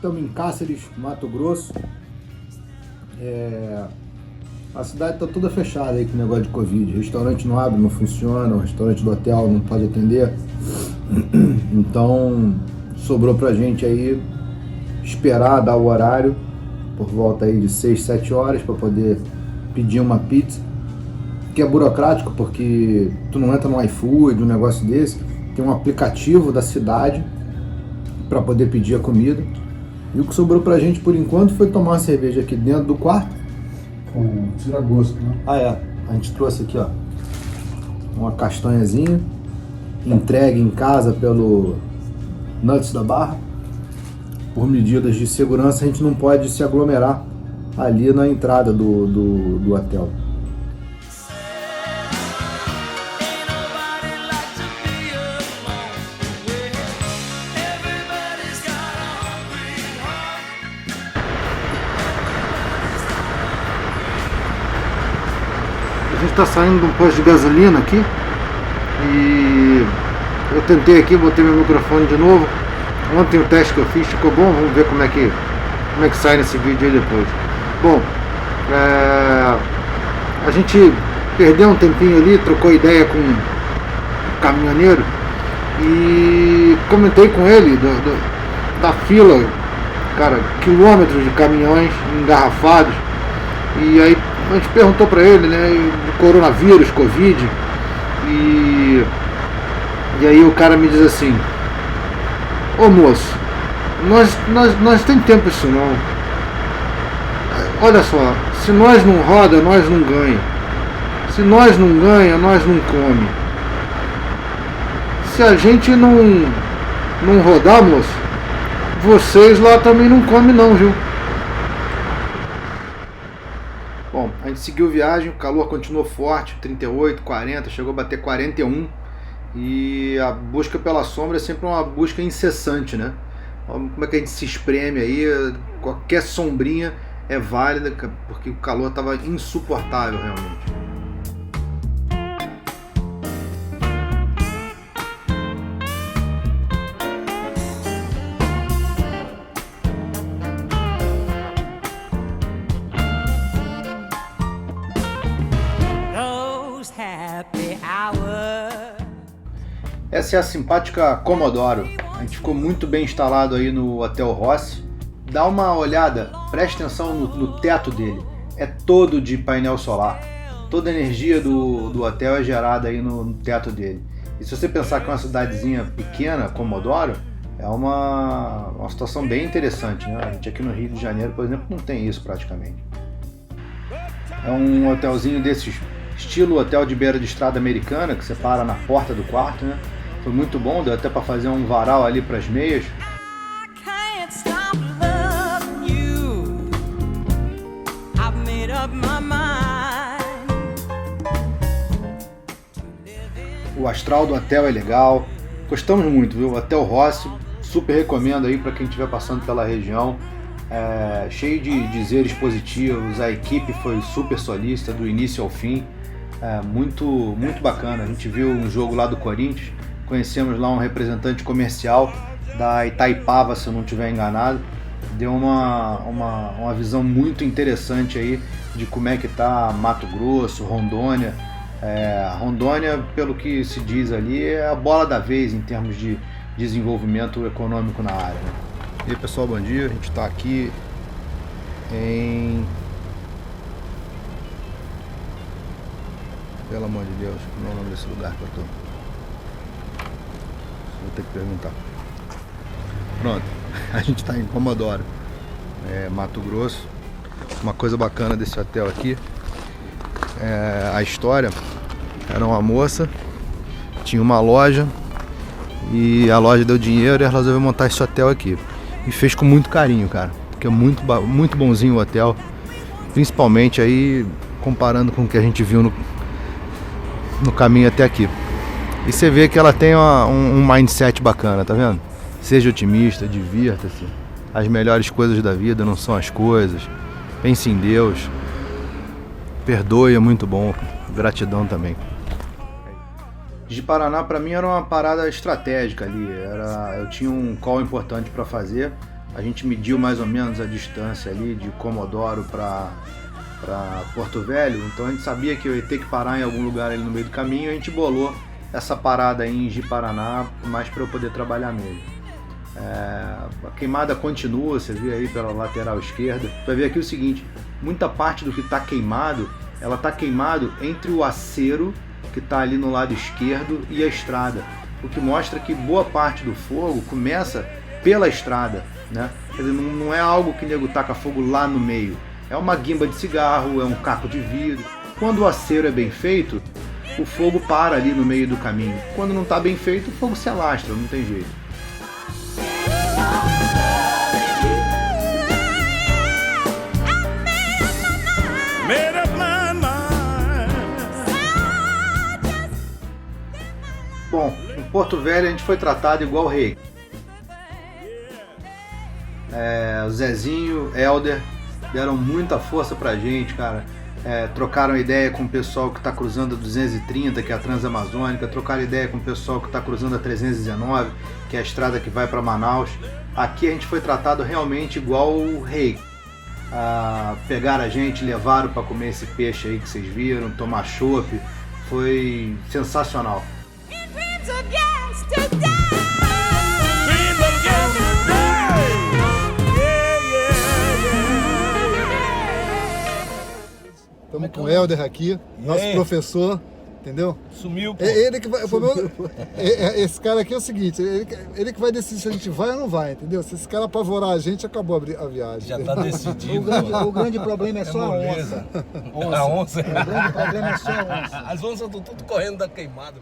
Estamos em Cáceres, Mato Grosso. A cidade está toda fechada aí com o negócio de Covid. Restaurante não abre, não funciona, o restaurante do hotel não pode atender. Então sobrou pra gente aí esperar dar o horário por volta aí de 6, 7 horas para poder pedir uma pizza, que é burocrático porque tu não entra no iFood, um negócio desse, tem um aplicativo da cidade para poder pedir a comida. E o que sobrou pra gente por enquanto foi tomar uma cerveja aqui dentro do quarto. Com tira-gosto, né? A gente trouxe aqui, ó, uma castanhazinha entregue em casa pelo Nuts da Barra. Por medidas de segurança a gente não pode se aglomerar ali na entrada do hotel. A gente está saindo de um posto de gasolina aqui e eu tentei aqui, botei meu microfone de novo. Ontem o teste que eu fiz ficou bom, vamos ver como é que sai nesse vídeo aí depois. Bom, a gente perdeu um tempinho ali, trocou ideia com um caminhoneiro e comentei com ele da fila, cara, quilômetros de caminhões engarrafados. E aí a gente perguntou pra ele, né, do coronavírus, Covid, e aí o cara me diz assim: ô moço, nós tem tempo isso não. Olha só, se nós não roda, nós não ganha. Se nós não ganha, nós não come. Se a gente não rodar, moço, vocês lá também não comem não, viu? Bom, a gente seguiu viagem, o calor continuou forte, 38, 40, chegou a bater 41. E a busca pela sombra é sempre uma busca incessante, né? Como é que a gente se espreme aí, qualquer sombrinha é válida, porque o calor estava insuportável realmente. Essa é a simpática Commodoro. A gente ficou muito bem instalado aí no Hotel Rossi. Dá uma olhada, preste atenção no teto dele. É todo de painel solar. Toda a energia do hotel é gerada aí no teto dele. E se você pensar que é uma cidadezinha pequena, Commodoro, é uma situação bem interessante, né? A gente aqui no Rio de Janeiro, por exemplo, não tem isso praticamente. É um hotelzinho desses, estilo hotel de beira de estrada americana, que você para na porta do quarto, né? Foi muito bom, deu até para fazer um varal ali para as meias. O astral do hotel é legal, gostamos muito, viu? Hotel Rossi, super recomendo aí para quem estiver passando pela região. Cheio de dizeres positivos, a equipe foi super solícita do início ao fim, muito bacana. A gente viu um jogo lá do Corinthians, conhecemos lá um representante comercial da Itaipava, se eu não estiver enganado, deu uma visão muito interessante aí de como é que tá Mato Grosso, Rondônia. Rondônia, pelo que se diz ali, é a bola da vez em termos de desenvolvimento econômico na área, né? E aí pessoal, bom dia, a gente está aqui em... Pelo amor de Deus, como é o nome desse lugar que eu tô? Vou ter que perguntar. Pronto, a gente está em Commodoro, Mato Grosso. Uma coisa bacana desse hotel aqui, a história, era uma moça, tinha uma loja e a loja deu dinheiro e ela resolveu montar esse hotel aqui. E fez com muito carinho, cara, porque é muito bonzinho o hotel, principalmente aí comparando com o que a gente viu no caminho até aqui. E você vê que ela tem um mindset bacana, tá vendo? Seja otimista, divirta-se. As melhores coisas da vida não são as coisas. Pense em Deus. Perdoe, é muito bom. Gratidão também. De Paraná, para mim, era uma parada estratégica ali. Eu tinha um call importante para fazer. A gente mediu mais ou menos a distância ali de Comodoro para Porto Velho, então a gente sabia que eu ia ter que parar em algum lugar ali no meio do caminho, e a gente bolou essa parada aí em Ji-Paraná, mais para eu poder trabalhar nele. A queimada continua, você vê aí pela lateral esquerda. Você vai ver aqui o seguinte, muita parte do que está queimado, ela está queimado entre o acero que está ali no lado esquerdo e a estrada, o que mostra que boa parte do fogo começa pela estrada, né? Quer dizer, não é algo que o nego taca fogo lá no meio, é uma guimba de cigarro, é um caco de vidro. Quando o acero é bem feito, o fogo para ali no meio do caminho. Quando não está bem feito, o fogo se alastra, não tem jeito. Bom, em Porto Velho a gente foi tratado igual rei. O Zezinho, Helder, deram muita força pra gente, cara. Trocaram ideia com o pessoal que está cruzando a 230, que é a Transamazônica, trocaram ideia com o pessoal que está cruzando a 319, que é a estrada que vai para Manaus. Aqui a gente foi tratado realmente igual o rei. Pegaram a gente, levaram para comer esse peixe aí que vocês viram, tomar chopp, foi sensacional. Estamos com o Helder aqui, nosso professor, entendeu? Sumiu, pô. Ele que vai, esse cara aqui é o seguinte, ele que vai decidir se a gente vai ou não vai, entendeu? Se esse cara apavorar a gente, acabou a viagem. Já tá decidido. O grande problema é só a onça. A onça. O grande problema é só a onça. As onças estão tudo correndo da queimada.